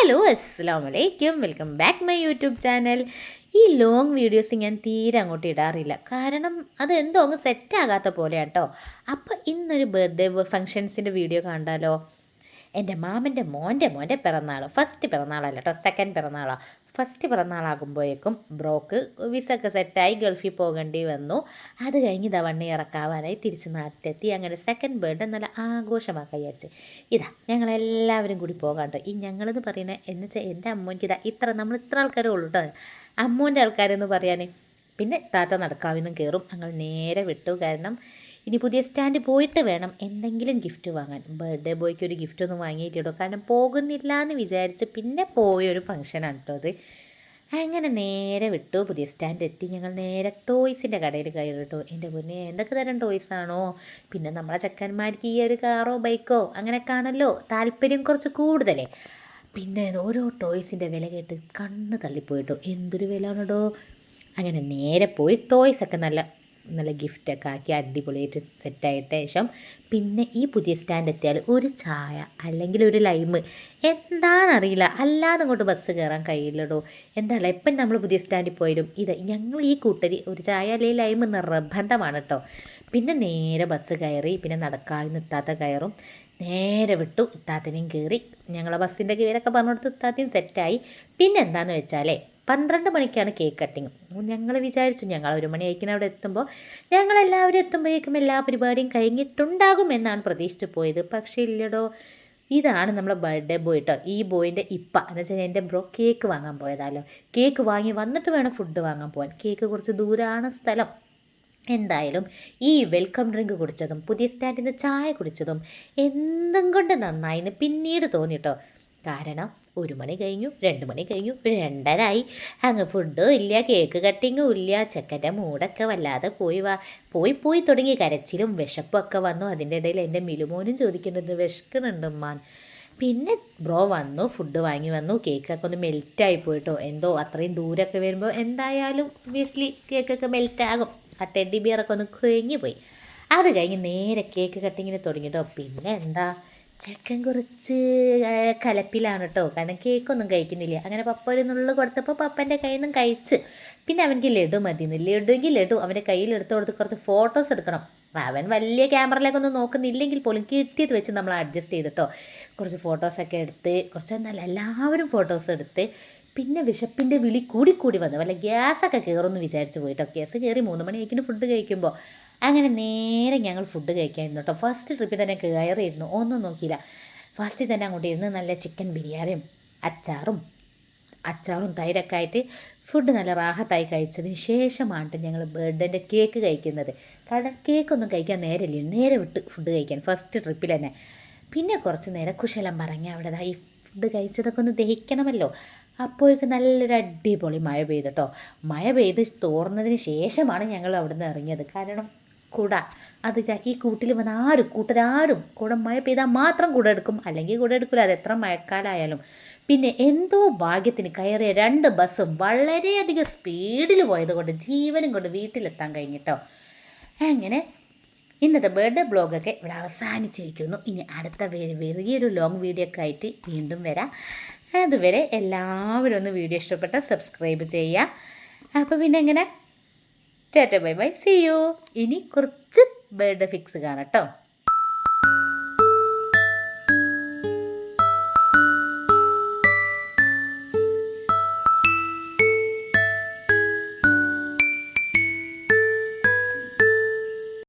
Hello അസ്സലാമു അലൈക്കും, welcome back my YouTube channel. ഈ ലോങ് വീഡിയോസ് ഞാൻ തീരെ അങ്ങോട്ട് ഇടാറില്ല, കാരണം അത് എന്തോ അങ്ങ് സെറ്റാകാത്ത പോലെയാണ് കേട്ടോ. അപ്പോൾ ഇന്നൊരു ബർത്ത്ഡേ ഫങ്ഷൻസിൻ്റെ വീഡിയോ കണ്ടാലോ? എൻ്റെ മാമൻ്റെ മോൻ്റെ പിറന്നാൾ, ഫസ്റ്റ് പിറന്നാളല്ല കേട്ടോ, സെക്കൻഡ് പിറന്നാളാണ്. ഫസ്റ്റ് പിറന്നാളാകുമ്പോഴേക്കും ബ്രോക്ക് വിസൊക്കെ സെറ്റായി ഗൾഫിൽ പോകേണ്ടി വന്നു. അത് കഴിഞ്ഞ് ഇതാ വണ്ണി ഇറക്കാവാനായി തിരിച്ച് നാട്ടിലെത്തി. അങ്ങനെ സെക്കൻഡ് ബർത്ത്ഡേ നല്ല ആഘോഷമാക്കാൻ വിചാരിച്ച് ഞങ്ങളെല്ലാവരും കൂടി പോകാം കേട്ടോ. ഈ ഞങ്ങളെന്ന് പറയുന്നത് എന്ന് വെച്ചാൽ എൻ്റെ അമ്മൂൻ്റെ നമ്മൾ ഇത്ര ആൾക്കാരേ ഉള്ളൂ കേട്ടോ, അമ്മൂൻ്റെ ആൾക്കാരെന്ന് പറയാൻ. പിന്നെ താത്ത നടക്കാവിന്നും കയറും. ഞങ്ങൾ നേരെ വിട്ടു, കാരണം ഇനി പുതിയ സ്റ്റാൻഡ് പോയിട്ട് വേണം എന്തെങ്കിലും ഗിഫ്റ്റ് വാങ്ങാൻ. ബർത്ത്ഡേ ബോയ്ക്ക് ഒരു ഗിഫ്റ്റൊന്നും വാങ്ങിയിട്ടിടോ, കാരണം പോകുന്നില്ല എന്ന് വിചാരിച്ച് പിന്നെ പോയൊരു ഫംഗ്ഷനാണ് കേട്ടോ അത്. അങ്ങനെ നേരെ വിട്ടു, പുതിയ സ്റ്റാൻഡ് എത്തി. ഞങ്ങൾ നേരെ ടോയ്സിൻ്റെ കടയിൽ കയറി കേട്ടോ. എൻ്റെ മുന്നേ എന്തൊക്കെ തരം ടോയ്സാണോ. പിന്നെ നമ്മളെ ചെക്കന്മാർക്ക് ഈ ഒരു കാറോ ബൈക്കോ അങ്ങനെയൊക്കെ ആണല്ലോ താല്പര്യം കുറച്ച് കൂടുതലേ. പിന്നെ ഓരോ ടോയ്സിൻ്റെ വില കേട്ട് കണ്ണ് തള്ളിപ്പോയിട്ടോ, എന്തൊരു വില ആണോ. അങ്ങനെ നേരെ പോയി ടോയ്സൊക്കെ നല്ല നല്ല ഗിഫ്റ്റൊക്കെ ആക്കി അടിപൊളിയായിട്ട് സെറ്റായിട്ട ശേഷം പിന്നെ ഈ പുതിയ സ്റ്റാൻഡ് എത്തിയാൽ ഒരു ചായ അല്ലെങ്കിൽ ഒരു ലൈമ് എന്താണെന്നറിയില്ല, അല്ലാതെ അങ്ങോട്ട് ബസ് കയറാൻ കഴിയില്ലടോ. എന്താണല്ലോ എപ്പം നമ്മൾ പുതിയ സ്റ്റാൻഡിൽ പോയാലും ഞങ്ങൾ ഈ കൂട്ടരി ഒരു ചായ അല്ലെങ്കിൽ ലൈമ് നിർബന്ധമാണ് കേട്ടോ. പിന്നെ നേരെ ബസ് കയറി, പിന്നെ നടക്കാവിന്ന് ഇത്താത്ത കയറും. നേരെ വിട്ടു, ഇത്താത്തനെയും കയറി. ഞങ്ങളെ ബസ്സിൻ്റെ കീഴിലൊക്കെ പറഞ്ഞു കൊടുത്ത് ഇത്താത്തയും സെറ്റായി. പിന്നെ എന്താണെന്ന് വെച്ചാലേ 12 മണിക്കാണ് കേക്ക് കട്ടിങ്. ഞങ്ങൾ വിചാരിച്ചു ഞങ്ങൾ 1 മണി ആയിരിക്കും അവിടെ എത്തുമ്പോൾ, ഞങ്ങളെല്ലാവരും എത്തുമ്പോഴേക്കും എല്ലാ പരിപാടിയും കഴിഞ്ഞിട്ടുണ്ടാകുമെന്നാണ് പ്രതീക്ഷിച്ച് പോയത്. പക്ഷേ ഇല്ലടോ, ഇതാണ് നമ്മളെ ബർത്ത്ഡേ ബോയ് കേട്ടോ. ഈ ബോയിൻ്റെ എന്ന് വെച്ചാൽ എൻ്റെ ബ്രോ കേക്ക് വാങ്ങാൻ പോയതാലോ. കേക്ക് വാങ്ങി വന്നിട്ട് വേണം ഫുഡ് വാങ്ങാൻ പോകാൻ. കേക്ക് കുറച്ച് ദൂരമാണ് സ്ഥലം. എന്തായാലും ഈ വെൽക്കം ഡ്രിങ്ക് കുടിച്ചതും പുതിയ സ്റ്റാൻഡിൽ നിന്ന് ചായ കുടിച്ചതും എന്തും കൊണ്ട് നന്നായിന്ന് പിന്നീട് തോന്നിട്ടോ. കാരണം 1 മണി കഴിഞ്ഞു, 2 മണി കഴിഞ്ഞു, 2:30 അങ്ങ് ഫുഡും ഇല്ല, കേക്ക് കട്ടിങ്ങും ഇല്ല. ചെക്കൻ്റെ മൂടൊക്കെ വല്ലാതെ പോയി തുടങ്ങി. കരച്ചിലും വിശപ്പും ഒക്കെ വന്നു. അതിൻ്റെ ഇടയിൽ എൻ്റെ മിലുമോനും ചോദിക്കുന്നുണ്ട്, വിശക്കണുണ്ട് ഉമ്മാൻ. പിന്നെ ബ്രോ വന്നു, ഫുഡ് വാങ്ങി വന്നു. കേക്കൊക്കെ ഒന്ന് മെൽറ്റായി പോയിട്ടോ. എന്തോ അത്രയും ദൂരമൊക്കെ വരുമ്പോൾ എന്തായാലും ഒബ്വിയസ്ലി കേക്കൊക്കെ മെൽറ്റാകും. ആ ടെഡ്ഡി ബിയറൊക്കെ ഒന്ന് കുഴങ്ങി പോയി. അത് കഴിഞ്ഞ് നേരെ കേക്ക് കട്ടിങ്ങിന് തുടങ്ങിട്ടോ. പിന്നെ എന്താ, ചെക്കൻ കുറച്ച് കലപ്പിലാണ് കേട്ടോ, കാരണം കേക്കൊന്നും കഴിക്കുന്നില്ല. അങ്ങനെ പപ്പ ഒരു നുള്ളു കൊടുത്തപ്പോൾ പപ്പൻ്റെ കയ്യിൽ നിന്നും കഴിച്ച്. പിന്നെ അവനക്ക് ലഡു മതിയെന്ന്. ലഡുവെങ്കിൽ ലഡു അവൻ്റെ കയ്യിലെടുത്ത് കൊടുത്ത് കുറച്ച് ഫോട്ടോസ് എടുക്കണം. അവൻ വലിയ ക്യാമറയിലേക്കൊന്നും നോക്കുന്നില്ലെങ്കിൽ പോലും കിട്ടിയത് വെച്ച് നമ്മൾ അഡ്ജസ്റ്റ് ചെയ്തിട്ടോ. കുറച്ച് ഫോട്ടോസൊക്കെ എടുത്ത്, കുറച്ച് നല്ല എല്ലാവരും ഫോട്ടോസ് എടുത്ത്. പിന്നെ വിശപ്പിൻ്റെ വിളി കൂടി വന്നു. വല്ല ഗ്യാസൊക്കെ കയറുമെന്ന് വിചാരിച്ച് പോയിട്ടോ. ഗ്യാസ് കയറി 3 മണി ആയിരിക്കും ഫുഡ് കഴിക്കുമ്പോൾ. അങ്ങനെ നേരെ ഞങ്ങൾ ഫുഡ് കഴിക്കായിരുന്നു കേട്ടോ. ഫസ്റ്റ് ട്രിപ്പിൽ തന്നെ കയറിയിരുന്നു, ഒന്നും നോക്കിയില്ല. ഫസ്റ്റിൽ തന്നെ അങ്ങോട്ട് ഇരുന്ന് നല്ല ചിക്കൻ ബിരിയാണിയും അച്ചാറും തൈരൊക്കെ ആയിട്ട് ഫുഡ് നല്ല റാഹത്തായി കഴിച്ചതിന് ശേഷമാണ് ഞങ്ങൾ ബർത്ത്ഡേൻ്റെ കേക്ക് കഴിക്കുന്നത്. കാരണം കേക്കൊന്നും കഴിക്കാൻ നേരമില്ല, നേരെ വിട്ട് ഫുഡ് കഴിക്കാൻ ഫസ്റ്റ് ട്രിപ്പിൽ തന്നെ. പിന്നെ കുറച്ച് നേരം കുശലം പറഞ്ഞ് അവിടെ ഈ ഫുഡ് കഴിച്ചതൊക്കെ ഒന്ന് ദഹിക്കണമല്ലോ. അപ്പോഴേക്ക് നല്ലൊരു അടിപൊളി മഴ പെയ്തു കേട്ടോ. മഴ പെയ്ത് തോർന്നതിന് ശേഷമാണ് ഞങ്ങൾ അവിടെ നിന്ന് ഇറങ്ങിയത്. കാരണം അത് ഈ കൂട്ടിൽ വന്ന കൂട്ടരാരും കൂടെ മഴ പെയ്താൽ മാത്രം കൂടെ എടുക്കും, അല്ലെങ്കിൽ കൂടെ എടുക്കില്ല. അത് എത്ര മഴക്കാലമായാലും. പിന്നെ എന്തോ ഭാഗ്യത്തിന് കയറിയ 2 ബസ്സും വളരെയധികം സ്പീഡിൽ പോയത് കൊണ്ട് ജീവനും കൊണ്ട് വീട്ടിലെത്താൻ കഴിഞ്ഞിട്ടോ. അങ്ങനെ ഇന്നത്തെ ബർത്ത്ഡേ ബ്ലോഗൊക്കെ ഇവിടെ അവസാനിച്ചിരിക്കുന്നു. ഇനി അടുത്ത വലിയൊരു ലോങ് വീഡിയോ ഒക്കെ ആയിട്ട് വീണ്ടും വരാം. അതുവരെ എല്ലാവരും ഒന്ന് വീഡിയോ ഇഷ്ടപ്പെട്ടാൽ സബ്സ്ക്രൈബ് ചെയ്യുക. അപ്പോൾ പിന്നെ എങ്ങനെ tata bye bye, see you. ഇനി കുറച്ച് ബർത്ത്ഡേ ഫിക്സ് കാണാം കേട്ടോ.